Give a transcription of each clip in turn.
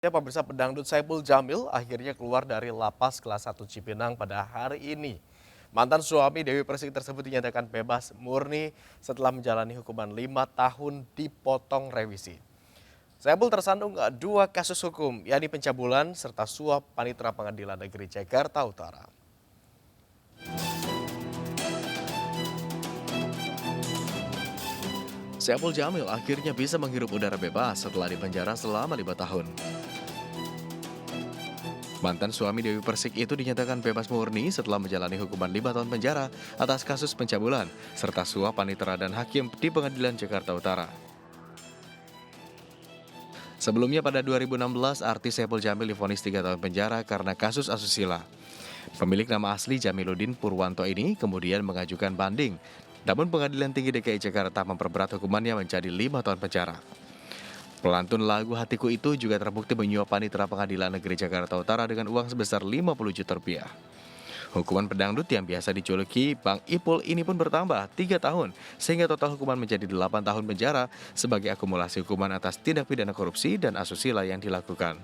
Ya, pemirsa, pedangdut Saipul Jamil akhirnya keluar dari lapas kelas 1 Cipinang pada hari ini. Mantan suami Dewi Persik tersebut dinyatakan bebas murni setelah menjalani hukuman 5 tahun dipotong revisi. Saipul tersandung 2 kasus hukum, yakni pencabulan serta suap panitera Pengadilan Negeri Jakarta Utara. Saipul Jamil akhirnya bisa menghirup udara bebas setelah dipenjara selama 5 tahun. Mantan suami Dewi Persik itu dinyatakan bebas murni setelah menjalani hukuman 5 tahun penjara atas kasus pencabulan, serta suap panitera dan hakim di Pengadilan Jakarta Utara. Sebelumnya pada 2016, artis Saipul Jamil divonis 3 tahun penjara karena kasus asusila. Pemilik nama asli Jamiluddin Purwanto ini kemudian mengajukan banding, namun Pengadilan Tinggi DKI Jakarta memperberat hukumannya menjadi 5 tahun penjara. Pelantun lagu Hatiku itu juga terbukti menyuap panitera Pengadilan Negeri Jakarta Utara dengan uang sebesar 50 juta rupiah. Hukuman pedangdut yang biasa dijuluki Bang Ipul ini pun bertambah 3 tahun, sehingga total hukuman menjadi 8 tahun penjara sebagai akumulasi hukuman atas tindak pidana korupsi dan asusila yang dilakukan.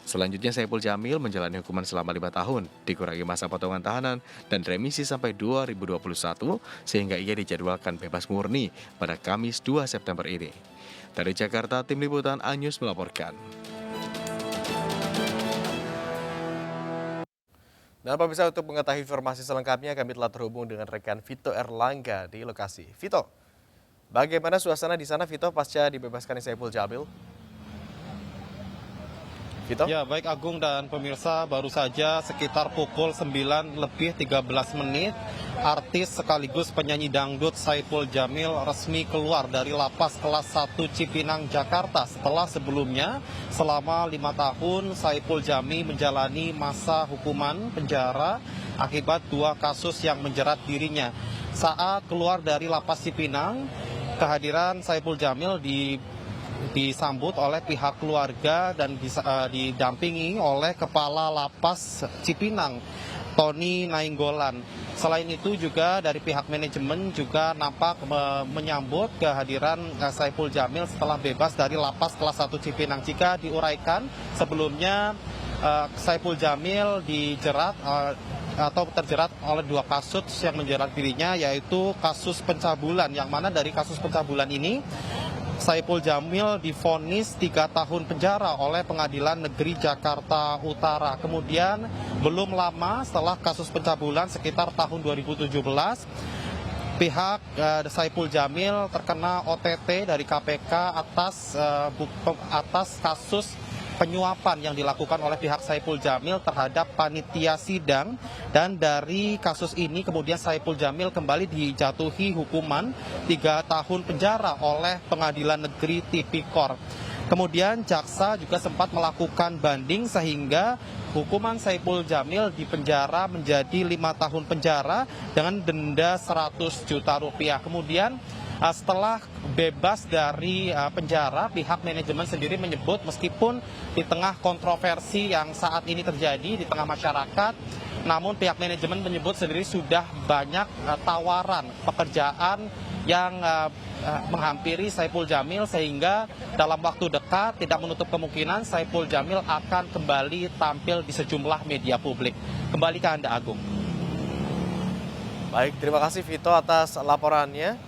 Selanjutnya Saipul Jamil menjalani hukuman selama 5 tahun, dikurangi masa potongan tahanan dan remisi sampai 2021, sehingga ia dijadwalkan bebas murni pada Kamis 2 September ini. Dari Jakarta, Tim Liputan Anyus melaporkan. Dan pemirsa, untuk mengetahui informasi selengkapnya, kami telah terhubung dengan rekan Vito Erlangga di lokasi. Vito, bagaimana suasana di sana, Vito, pasca dibebaskan Saipul Jamil? Vito? Ya, baik Agung dan pemirsa, baru saja sekitar pukul 9 lebih 13 menit, artis sekaligus penyanyi dangdut Saipul Jamil resmi keluar dari lapas kelas 1 Cipinang, Jakarta. Setelah sebelumnya, selama 5 tahun, Saipul Jamil menjalani masa hukuman penjara akibat 2 kasus yang menjerat dirinya. Saat keluar dari lapas Cipinang, kehadiran Saipul Jamil disambut oleh pihak keluarga dan didampingi oleh Kepala Lapas Cipinang, Tony Nainggolan. Selain itu juga dari pihak manajemen juga nampak menyambut kehadiran Saipul Jamil setelah bebas dari lapas kelas 1 Cipinang. Jika diuraikan, sebelumnya Saipul Jamil dijerat atau terjerat oleh 2 kasus yang menjerat dirinya, yaitu kasus pencabulan, yang mana dari kasus pencabulan ini Saipul Jamil divonis 3 tahun penjara oleh Pengadilan Negeri Jakarta Utara. Kemudian belum lama setelah kasus pencabulan sekitar tahun 2017, pihak Saipul Jamil terkena OTT dari KPK atas kasus penyuapan yang dilakukan oleh pihak Saipul Jamil terhadap panitia sidang, dan dari kasus ini kemudian Saipul Jamil kembali dijatuhi hukuman 3 tahun penjara oleh Pengadilan Negeri Tipikor. Kemudian jaksa juga sempat melakukan banding sehingga hukuman Saipul Jamil dipenjara menjadi 5 tahun penjara dengan denda 100 juta rupiah. Kemudian setelah bebas dari penjara, pihak manajemen sendiri menyebut meskipun di tengah kontroversi yang saat ini terjadi di tengah masyarakat, namun pihak manajemen menyebut sendiri sudah banyak tawaran pekerjaan yang menghampiri Saipul Jamil, sehingga dalam waktu dekat tidak menutup kemungkinan Saipul Jamil akan kembali tampil di sejumlah media publik. Kembali ke Anda, Agung. Baik, terima kasih Vito atas laporannya.